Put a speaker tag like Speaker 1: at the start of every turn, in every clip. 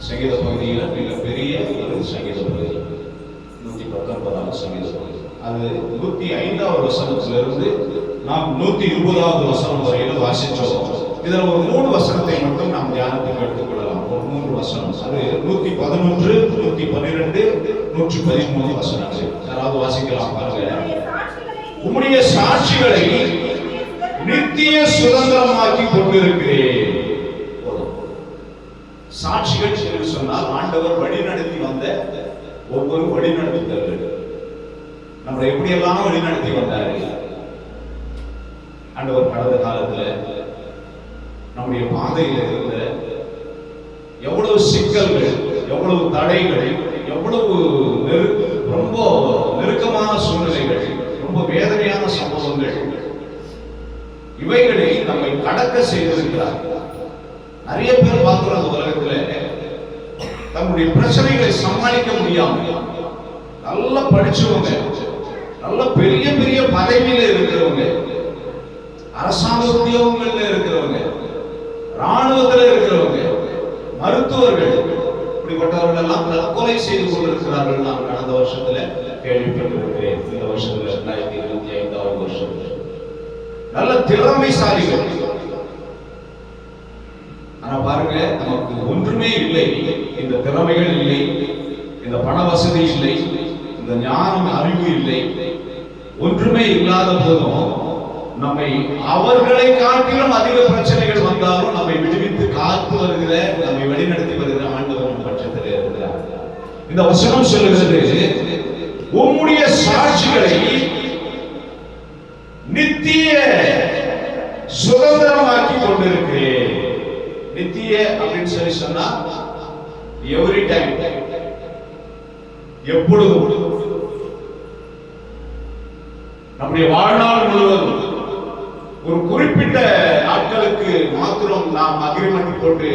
Speaker 1: சங்கீத பகுதியில் மிகப்பெரிய ஒரு சங்கீத பகுதி, 119வது சங்கீத பகுதி. அது 105வது வசனத்திலிருந்து நாம் 120வது வசனம் வரையில் வாசிச்சோம். இதுல ஒரு 3 வசனத்தை மட்டும் நாம் தியானத்துக்கு எடுத்துக்கொள்ளலாம். ஒரு 3 வசனம், அது 111, 112, 113 வசனங்கள். யாராவது வாசிக்கலாம் பாருங்க. உம்முடைய சாட்சிகளை நித்திய சுதந்திரமாக்கி கொண்டிருக்கிறேன். சாட்சிகள் என்று சொன்னால் ஆண்டவர் வழிநடத்தி வந்த ஒவ்வொரு வழிநடத்துதல். நம்மளை எப்படியெல்லாம் வழிநடத்தி வந்தாரு ஆண்டவர். கடந்த காலத்துல நம்முடைய பாதையில் இருந்த எவ்வளவு சிக்கல்கள், எவ்வளவு தடைகள், எவ்வளவு ரொம்ப நெருக்கமான சூழ்நிலைகள், ரொம்ப வேதனையான சம்பவங்கள், இவைகளை நம்மை கடக்க செய்திருக்கிறார். நிறைய பேர் பார்க்கிறோம் உலகத்துல தங்களுடைய பிரச்சனைகளை சமாளிக்க முடியாம, நல்லா படிச்சவங்க, நல்ல பெரிய பெரிய பதவியில இருக்கிறவங்க, அரசாங்க உத்தியோகங்கள்ல இருக்கிறவங்க, ராணுவத்தில் இருக்கிறவங்க, மருத்துவர்கள், இப்படிப்பட்டவர்கள் எல்லாம் தற்கொலை செய்து கொண்டிருக்கிறார்கள். நான் கடந்த வருஷத்துல கேள்விப்பட்டிருக்கிறேன். இந்த வருஷத்துல 2025வது வருஷம் நல்ல திறமைசாலிகள். ஆனா பாருங்க, நமக்கு ஒன்றுமே இல்லை, இந்த திறமைகள் இல்லை, இந்த பண வசதி இல்லை, இந்த ஞானம் அறிவு இல்லை, ஒன்றுமே இல்லாத போதும் நம்மை அவர்களை காட்டிலும் அதிக பிரச்சனைகள் வந்தாலும் நம்மை விடுவித்து காத்து வருகிற, நம்மை வழிநடத்தி வருகிற ஆண்டவர் பட்சத்தில் இருக்கிறார். இந்த வசனம் சொல்லுகிறது, உம்முடைய சாட்சிகளை நித்திய சுதந்திரமாக்கி கொண்டிருக்கிறேன். நித்திய அப்படின்னு சொல்லி சொன்னா எவ்ரி டைம், எப்பொழுதும், நம்முடைய வாழ்நாள் முழுவதும். ஒரு குறிப்பிட்ட நாட்களுக்கு மாத்திரம் நாம் அக்ரிமெண்ட் போட்டு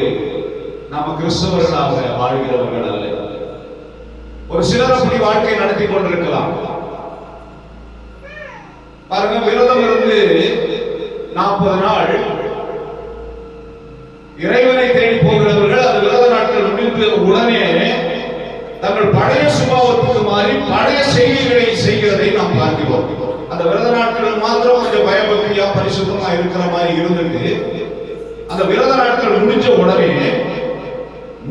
Speaker 1: நாம கிறிஸ்தவர்களாக வாழ்கிறவர்கள் அல்ல. ஒரு சிலர் அப்படி வாழ்க்கை நடத்தி கொண்டிருக்கலாம். பாருங்க, விரதம் இருந்து 40 நாள் இறைவனை தேடி போகிறவர்கள் அந்த விரத நாட்கள் முடிந்த உடனே தங்கள் பழைய சுபாவத்துக்கு மாறி பழைய செய்திகளை செய்கிறதை நாம் பார்க்கிறோம். அந்த விரத நாட்கள் மாத்திரம் கொஞ்சம் பயபக்தியா பரிசுத்தமா இருக்கிற மாதிரி இருந்துட்டு, அந்த விரத நாட்கள் முடிஞ்ச உடனே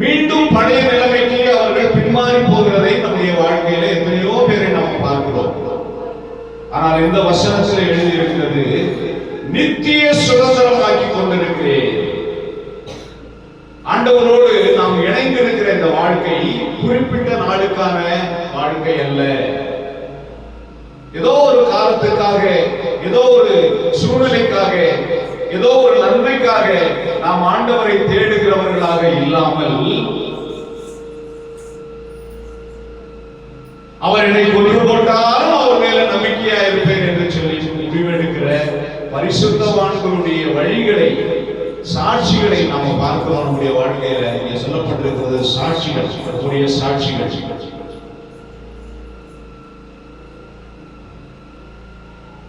Speaker 1: மீண்டும் பழைய நிலைமைக்கு அவர்கள் பின்மாறி போகிறதை நம்முடைய வாழ்க்கையில எத்தனையோ பேரை நாம் பார்க்கிறோம். ஆனால் இந்த வசனத்தில் எழுதியிருக்கிறது, நித்திய சுதந்திரமாக்கி கொண்டிருக்கிறேன். ஆண்டவரோடு நாம் இணைந்திருக்கிற இந்த வாழ்க்கை குறிப்பிட்ட நாளுக்கான வாழ்க்கை அல்ல. ஏதோ ஒரு காலத்துக்காக, ஏதோ ஒரு சூழ்நிலைக்காக, ஏதோ ஒரு நன்மைக்காக நாம் ஆண்டவரை தேடுகிறவர்களாக இல்லாமல், அவர் என்னை கொன்று போட்டாலும் அவர் மேல நம்பிக்கையா இருப்பேன் என்று சொல்லி முடிவெடுக்கிற பரிசுத்தவான்களுடைய வழிகளை, சாட்சிகளை நாம பார்க்கிறோம். நம்முடைய வாழ்க்கையில இங்க சொல்லப்பட்டிருக்கிறது சாட்சிகள், நம்முடைய சாட்சிகள்.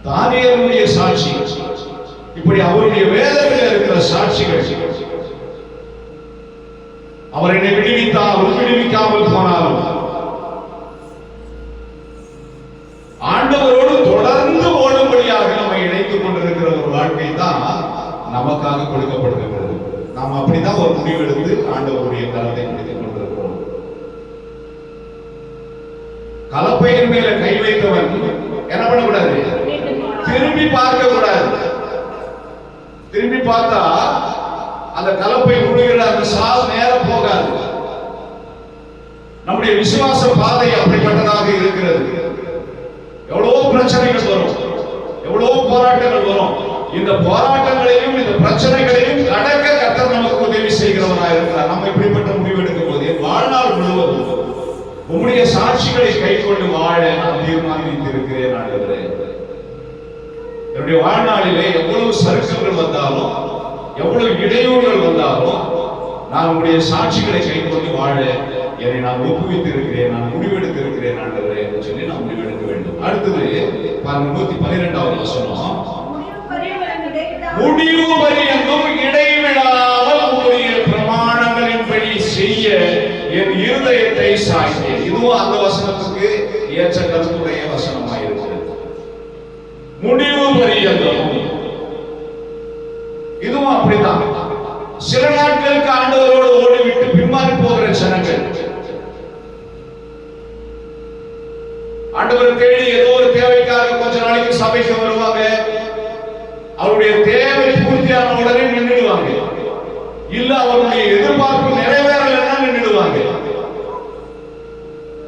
Speaker 1: தானியேலுடைய சாட்சி, இப்படி அவருடைய வேதத்தில் இருக்கிற சாட்சிகள். அவர் என்னை விடுவித்தாலும் விடுவிக்காமல் போனாலும் ஆண்டவரோடு தொடர்ந்து ஓடும்படியாக நம்மை இணைத்துக் கொண்டிருக்கிற ஒரு வாழ்க்கை தான் நமக்காக கொடுக்கப்படுகிறது. நாம் அப்படிதான் ஒரு முடிவெடுத்து ஆண்டவருடைய கரத்தை பிடித்துக் கொண்டிருக்கிறோம். கலப்பையின் மேல கை வைத்தவன் என்ன பண்ணக்கூடாது? திரும்பி பார்க்க கூடாது. திரும்பி பார்த்தா அந்த கலப்பை முடிகிற அந்த சால் நேரம் போகாது. நம்முடைய விசுவாச பாதை அப்படிப்பட்டதாக இருக்கிறது. எவ்வளவோ பிரச்சனைகள் வரும், எவ்வளவோ போராட்டங்கள் வரும். இந்த போராட்டங்களையும் இந்த பிரச்சனைகளையும் கடக்க கர்த்தர் நமக்கு உதவி செய்கிறவராக இருக்கிறார். நம்ம இப்படிப்பட்ட முடிவு எடுக்கும் போது வாழ்நாள் முழுவதும் உம்முடைய சாட்சிகளை கை கொண்டு வாழ நான் தீர்மானித்திருக்கிறேன். ஆண்டவரே, என்னுடைய வாழ்நாளிலே எவ்வளவு சறுக்கல்கள் வந்தாலும், எவ்வளவு இடையூறுகள் வந்தாலும், நான் உங்களுடைய சாட்சிகளை கை கொண்டு வாழ என்னை நான் ஒப்புவித்திருக்கிறேன், நான் முடிவெடுத்திருக்கிறேன் ஆண்டவரே என்று சொல்லி நான் முடிவெடுக்க வேண்டும். அடுத்தது பாருங்க, 112வது வசனம், முடிவு பரியந்தம் இடைவிடாமல் உங்களுடைய பிரமாணங்களின்படி செய்ய இருதயத்தை சாய்த்தேன். இதுவும் அந்த வசனத்துக்கு ஏற்ற கருத்துடைய வசனமாயிருக்கிறது. முடிவு பரியந்தம் இதுவும் அப்படிதான். சில நாட்களுக்கு ஆண்டவரோடு ஓடிவிட்டு பின்மாறி போகிற ஜனங்கள், ஆண்டவர் தேடி ஏதோ ஒரு தேவைக்காக கொஞ்ச நாளைக்கு சபைக்கு வருவாங்க. அவருடைய தேவை பூர்த்தியான உடனே நின்றுடுவாங்க. இல்ல அவருடைய எதிர்பார்ப்பு நிறைவேறலைன்னா நின்றுடுவாங்க.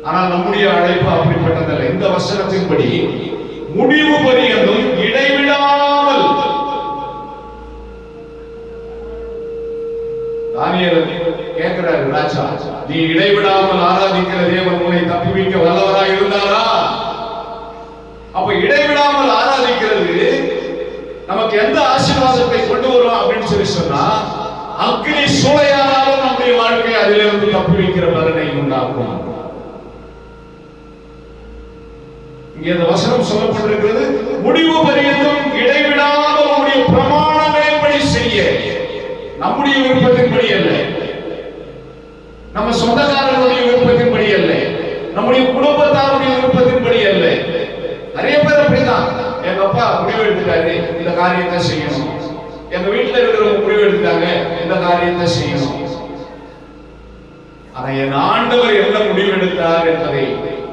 Speaker 1: ஆனால் நம்முடைய அழைப்பு அப்படிப்பட்டதல்ல. இந்த வசனத்தின்படி முடிவு பரியந்தம் இடைவிடாமல் தானியேல் கேட்கிறார், ராஜா நீ இடைவிடாமல் ஆராதிக்கிற தேவன் உன்னை தப்புவிக்க வல்லவராய் இருந்தாரா? அப்ப இடைவிடாமல் ஆராதிக்கிறது நமக்கு எந்த ஆசீர்வாதத்தை கொண்டு வரும் அப்படின்னு சொல்லி சொன்னா, அக்னி சூளையானாலும் நம்முடைய வாழ்க்கை அதிலிருந்து தப்புவிக்கிற பலனை உண்டாகும். இங்கே இந்த வசனம் சொல்லப்பட்டிருக்கிறது, முடிவு பரியந்தம் இடைவிடாமல் நம்முடைய பிரமாணங்களின்படி செய்ய. நம்முடைய விருப்பத்தின்படி அல்ல, நம்ம சொந்தக்காரர்களுடைய விருப்பத்தின்படி அல்ல, நம்முடைய குடும்பத்தாருடைய விருப்பத்தின்படி அல்ல. நிறைய பேர் அப்படிதான். எங்க அப்பா முடிவு எடுத்துட்டாரு, இந்த காரியத்தை செய்யணும். எங்க வீட்டுல இருக்கிறவங்க முடிவு எடுத்துட்டாங்க, இந்த காரியத்தை செய்யணும். ஆனா என் ஆண்டவர் என்ன முடிவு எடுத்தார் என்பதை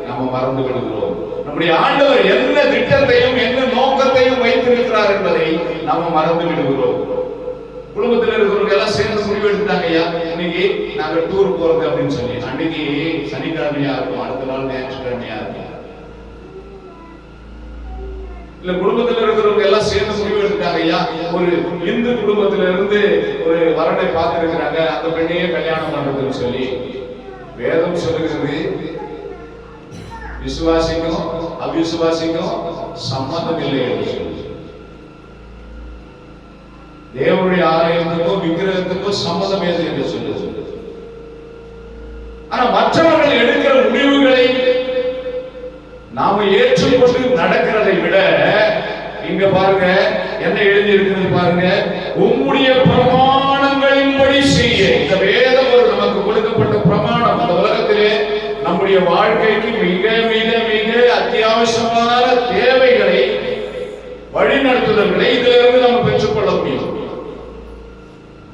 Speaker 1: நம்ம மறந்து விடுகிறோம். நம்முடைய ஆண்டவர் என்ன திட்டத்தையும் என்ன நோக்கத்தையும் வைத்திருக்கிறார் என்பதை நம்ம மறந்து விடுகிறோம். குடும்பத்தில் இருக்கிறவங்க எல்லாம் சேர்ந்து முடிவு எடுத்துட்டாங்க, ஐயா இன்னைக்கு நாங்க டூர் போறது அப்படின்னு சொல்லி. அன்னைக்கு சனிக்கிழமையா இருக்கும், அடுத்த நாள் ஞாயிற்றுக்கிழமையா இருக்கும். இல்ல குடும்பத்தில் இருக்கிறவங்க எல்லாம் சேர்ந்து முடிவு எடுத்துட்டாங்க, ஐயா ஒரு இந்து குடும்பத்தில இருந்து ஒரு வரனை பார்த்திருக்கிறாங்க, அந்த பெண்ணையே கல்யாணம் பண்றதுன்னு சொல்லி. வேதம் சொல்லுகிறது, விசுவாசிக்கும் அவிசுவாசிக்கும் சம்மதம் இல்லை என்று சொல்லி. தேவனுடைய ஆலயத்துக்கோ விக்கிரகத்துக்கோ சம்மதம் ஏது என்று சொல்லுது. ஆனா மற்றவர்கள் எடுக்கிற முடிவுகளை நாம ஏற்றுக்கொண்டு நடக்கிறதை விட, இங்க பாருங்க என்ன எழுதி இருக்கிறது பாருங்க, உம்முடைய பிரமாணங்களின்படி செய்ய. இந்த வேதம் ஒரு நமக்கு கொடுக்கப்பட்ட பிரமாணம். இந்த உலகத்திலே நம்முடைய வாழ்க்கைக்கு மிக மிக மிக அத்தியாவசியமான தேவைகளை, வழிநடத்துதல்களை இதிலிருந்து நம்ம பெற்றுக்கொள்ள முடியும்.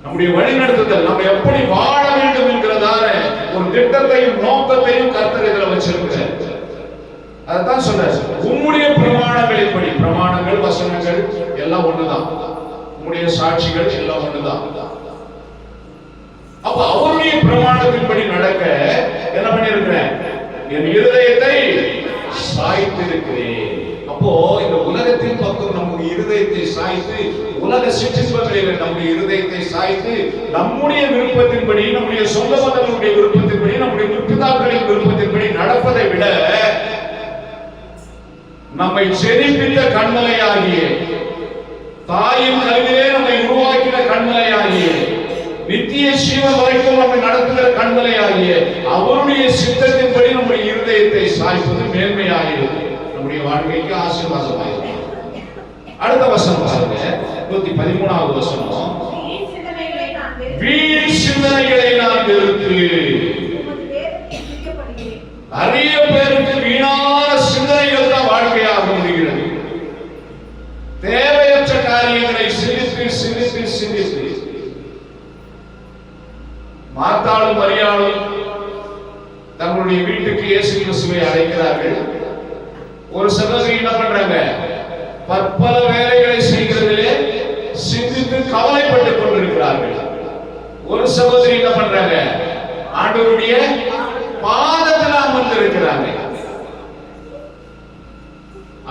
Speaker 1: நம்முடைய வழிநடத்துதல், நம்ம எப்படி வாழ வேண்டும் என்கிறதான ஒரு திட்டத்தையும் நோக்கத்தையும் கர்த்தர் இதில் வச்சிருக்கிறார். அதான் சொல்றாரு, உம்முடைய பிரமாணங்களின்படி. பிரமாணங்கள் வசனங்கள் எல்லாம் ஒண்ணுதான், உம்முடைய சாட்சிகள் எல்லாம் ஒண்ணுதான். அப்ப அவருடைய பிரமாணத்தின்படி நடக்க என்ன பண்ணிருக்கிறேன், என் இருதயத்தை சாய்த்திருக்கிறேன். அப்போ இந்த உலகத்தின் பக்கம் நம்முடைய இருதயத்தை சாய்த்து, உலக சிற்றின்பங்களில் நம்முடைய இருதயத்தை சாய்த்து, நம்முடைய விருப்பத்தின்படி, நம்முடைய சொந்த மதங்களுடைய விருப்பத்தின்படி, நம்முடைய முற்பிதாக்களின் விருப்பத்தின்படி நடப்பதை விட, நம்மை செழிப்பித்த கண்மலையாகிய, தாயின் கருவிலே நம்மை உருவாக்கின கண்மலையாகிய, நித்திய ஜீவன் வரைக்கும் நம்மை நடத்துகிற கண்மலையாகிய அவருடைய சித்தத்தின்படி நம்முடைய இருதயத்தை சாய்ப்பது மேன்மையாகிறது, நம்முடைய வாழ்க்கைக்கு ஆசீர்வாதமாகிறது. அடுத்த வசனம் பாருங்க, 113வது வசனம். வீண் சிந்தனைகளை நான் வெறுத்து. நிறைய பேருக்கு வீணான சிந்தனைகள் தான் வாழ்க்கையாக முடிகிறது. தேவையற்ற காரியங்களை சிந்தித்து சிந்தித்து சிந்தித்து. மார்த்தாளும் மரியாளும் தங்களுடைய வீட்டுக்கு இயேசு கிறிஸ்துவை அழைக்கிறார்கள். ஒரு சகோதரி என்ன பண்றாங்க, பற்பல வேலைகளை செய்கிறதிலே சிந்தித்து கவலைப்பட்டுக் கொண்டிருக்கிறார்கள். ஒரு சகோதரி என்ன பண்றாங்க, ஆண்டவருடைய பாதத்தில் அமர்ந்திருக்கிறாங்க.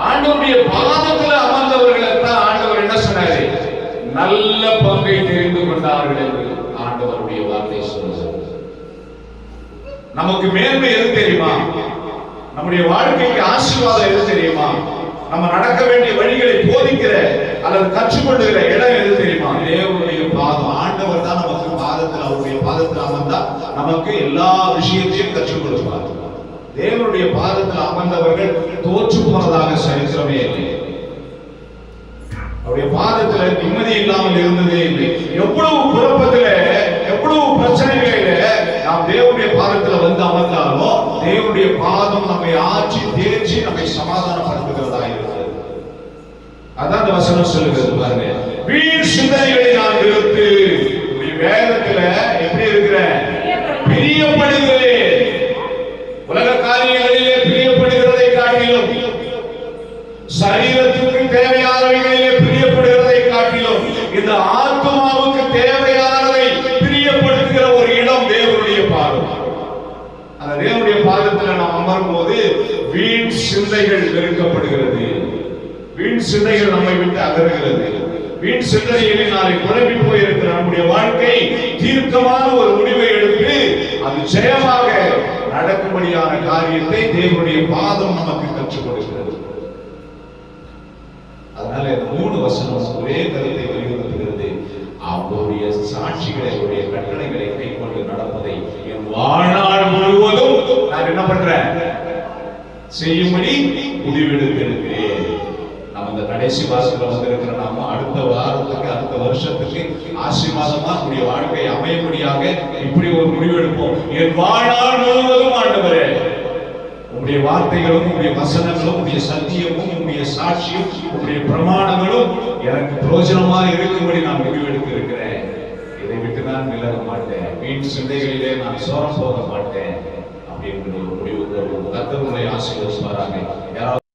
Speaker 1: ஆண்டவருடைய பாதத்தில் அமர்ந்தவர்களை தான் ஆண்டவர் என்ன சொன்னாரு, நல்ல பங்கை தெரிந்து கொண்டார்கள் என்று ஆண்டவருடைய வார்த்தை சொல்லுகிறது. நமக்கு மேன்மை எது தெரியுமா, நம்முடைய வாழ்க்கைக்கு ஆசீர்வாதம் எது தெரியுமா, நம்ம நடக்க வேண்டிய வழிகளை போதிக்கிற அல்லது கற்றுக்கொள்ளுகிற இடம் எது தெரியுமா, தேவனுடைய பாதம். ஆண்டவர் தான் நமக்கு பாதத்தில், அவருடைய பாதத்தில் அமர்ந்தா நமக்கு எல்லா விஷயத்தையும் கற்றுக் கொடுப்பார். தேவனுடைய பாதத்தில் அமர்ந்தவர்கள் தோற்று போனதாக சரித்திரமே இல்லை. அவருடைய பாதத்தில் நிம்மதி இல்லாமல் இருந்ததே இல்லை. எவ்வளவு குழப்பத்தில, எவ்வளவு பிரச்சனைகளில நாம் தேவனுடைய பாதத்தில் வந்து இருக்கிறேன்? பிரியப்படுகிறேன். உலக காரியங்களிலே பிரியப்படுகிறதை காட்டிலும், சரீரத்துக்கு தேவையானவைகளிலே பிரியப்படுகிறதை காட்டிலும், இந்த ஆத்மாவுக்கு தேவையானதை பிரியப்படுத்துகிற ஒரு இடம் தேவனுடைய பாதம். அந்த தேவனுடைய பாதத்தில் நாம் அமரும் போது வீண் சிந்தைகள் வெறுக்கப்படுகிறது. வீண் சிந்தைகள் நம்மை விட்டு அகறுகிறது. வீண் சிந்தனையிலே நாளை குழம்பி போயிருக்கிற நம்முடைய வாழ்க்கை தீர்க்கமான ஒரு முடிவை எடுத்து அது ஜெயமாக நடக்கும்படியான காரியத்தை தேவனுடைய பாதம் நமக்கு கற்றுக் கொடுக்கிறது. அதனால இந்த 3 வசனம் ஒரே கருத்தை வலியுறுத்துகிறது. அவருடைய சாட்சிகளை, அவருடைய கட்டளைகளை கைக்கொண்டு நடப்பதை என் வாழ்நாள் முழுவதும் நான் என்ன பண்றேன்? செய்யும்படி முடிவெடுத்திருக்கிறேன். நம்ம இந்த கடைசி வாசத்துல வந்திருக்கிற நாம அடுத்த வாரத்துக்கு, அடுத்த வருஷத்துக்கு ஆசீர்வாதமா நம்முடைய வாழ்க்கை அமையும்படியாக இப்படி ஒரு முடிவெடுப்போம். என் வாழ்நாள் முழுவதும் ஆண்டவரே, உங்களுடைய வார்த்தைகளும், உங்களுடைய வசனங்களும், உங்களுடைய சத்தியமும், உங்களுடைய சாட்சியும், உங்களுடைய பிரமாணங்களும் எனக்கு பிரயோஜனமா இருக்கும்படி நான் முடிவெடுத்து இருக்கிறேன். இதை விட்டு நான் விலக மாட்டேன். வீண் சிந்தைகளிலே நான் சோரம் போக மாட்டேன். அப்படி முடிவு கர்த்தர் உங்களை ஆசீர்வதிப்பாராக.